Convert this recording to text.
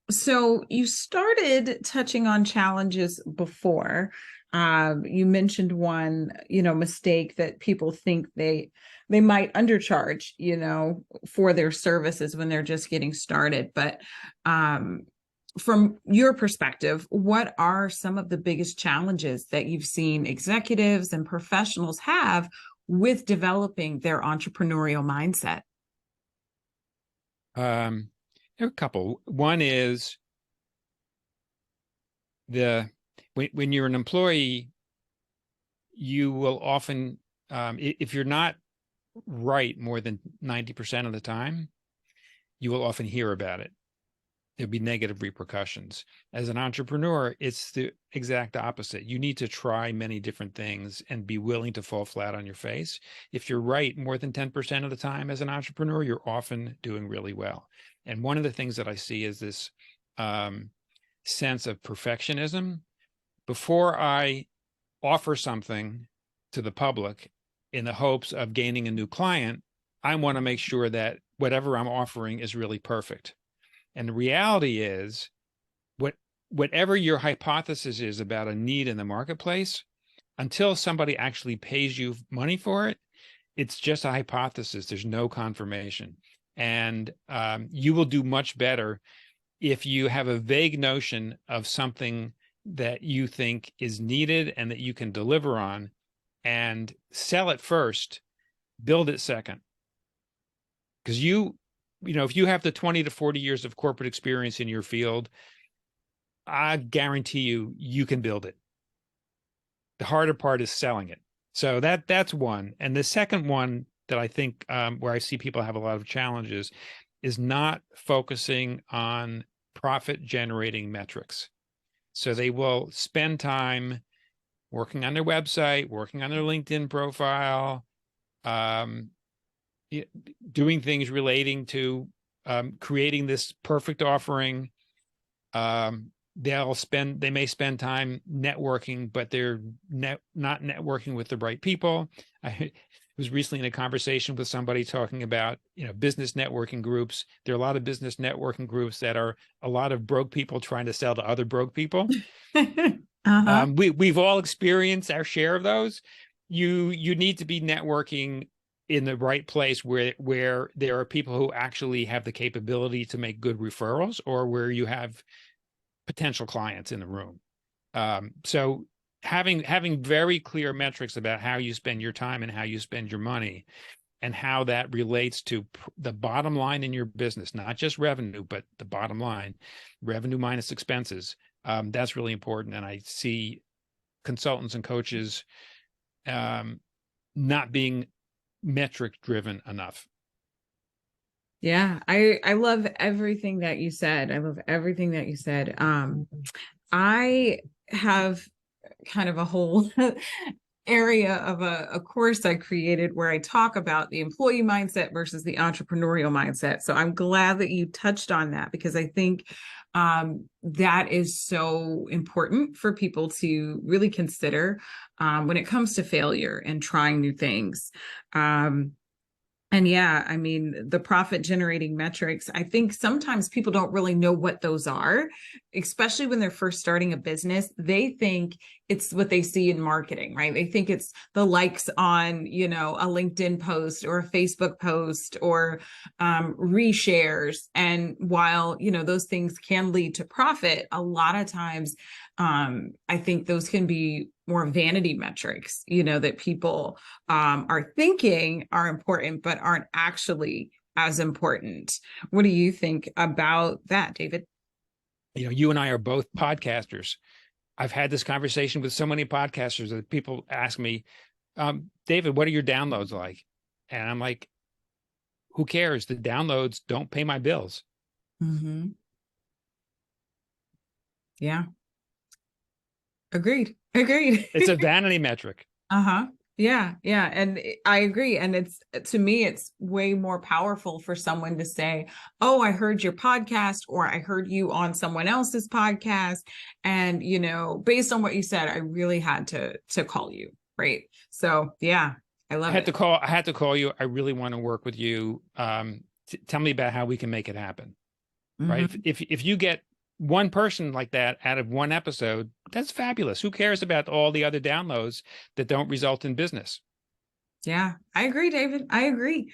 So you started touching on challenges before. You mentioned one, mistake that people think they might undercharge, for their services when they're just getting started. But from your perspective, what are some of the biggest challenges that you've seen executives and professionals have with developing their entrepreneurial mindset? There are a couple. One is when you're an employee, you will often, if you're not right more than 90% of the time, you will often hear about it. There'll be negative repercussions. As an entrepreneur, it's the exact opposite. You need to try many different things and be willing to fall flat on your face. If you're right more than 10% of the time as an entrepreneur, you're often doing really well. And one of the things that I see is this sense of perfectionism. Before I offer something to the public in the hopes of gaining a new client, I want to make sure that whatever I'm offering is really perfect. And the reality is, whatever your hypothesis is about a need in the marketplace, until somebody actually pays you money for it, it's just a hypothesis. There's no confirmation. And you will do much better if you have a vague notion of something that you think is needed and that you can deliver on, and sell it first, build it second. Because if you have the 20 to 40 years of corporate experience in your field, I guarantee you can build it. The harder part is selling it. So that's one. And the second one that I think where I see people have a lot of challenges is not focusing on profit generating metrics. So they will spend time working on their website, working on their LinkedIn profile, doing things relating to creating this perfect offering. They may spend time networking, but they're not networking with the right people. I was recently in a conversation with somebody talking about, business networking groups. There are a lot of business networking groups that are a lot of broke people trying to sell to other broke people. Uh-huh. We've all experienced our share of those. You need to be networking in the right place where there are people who actually have the capability to make good referrals, or where you have potential clients in the room. So having very clear metrics about how you spend your time and how you spend your money, and how that relates to the bottom line in your business, not just revenue, but the bottom line, revenue minus expenses. That's really important. And I see consultants and coaches not being metric driven enough. Yeah, I love everything that you said. I love everything that you said. I have kind of a whole area of a course I created where I talk about the employee mindset versus the entrepreneurial mindset. So I'm glad that you touched on that, because I think that is so important for people to really consider when it comes to failure and trying new things. And yeah, I mean, the profit generating metrics, I think sometimes people don't really know what those are, especially when they're first starting a business. They think it's what they see in marketing, right? They think it's the likes on, a LinkedIn post or a Facebook post, or reshares. And while, those things can lead to profit, a lot of times, I think those can be more vanity metrics, that people are thinking are important, but aren't actually as important. What do you think about that, David? You and I are both podcasters. I've had this conversation with so many podcasters that people ask me, David, what are your downloads like? And I'm like, who cares? The downloads don't pay my bills. Mm-hmm. Yeah. Agreed. It's a vanity metric. Uh-huh. Yeah. And I agree. And to me, it's way more powerful for someone to say, oh, I heard your podcast, or I heard you on someone else's podcast. And, based on what you said, I really had to call you. Right. So yeah, I love it. I had to call you. I really want to work with you. Tell me about how we can make it happen. Mm-hmm. Right. If you get one person like that out of one episode, that's fabulous. Who cares about all the other downloads that don't result in business? Yeah, I agree, David. I agree.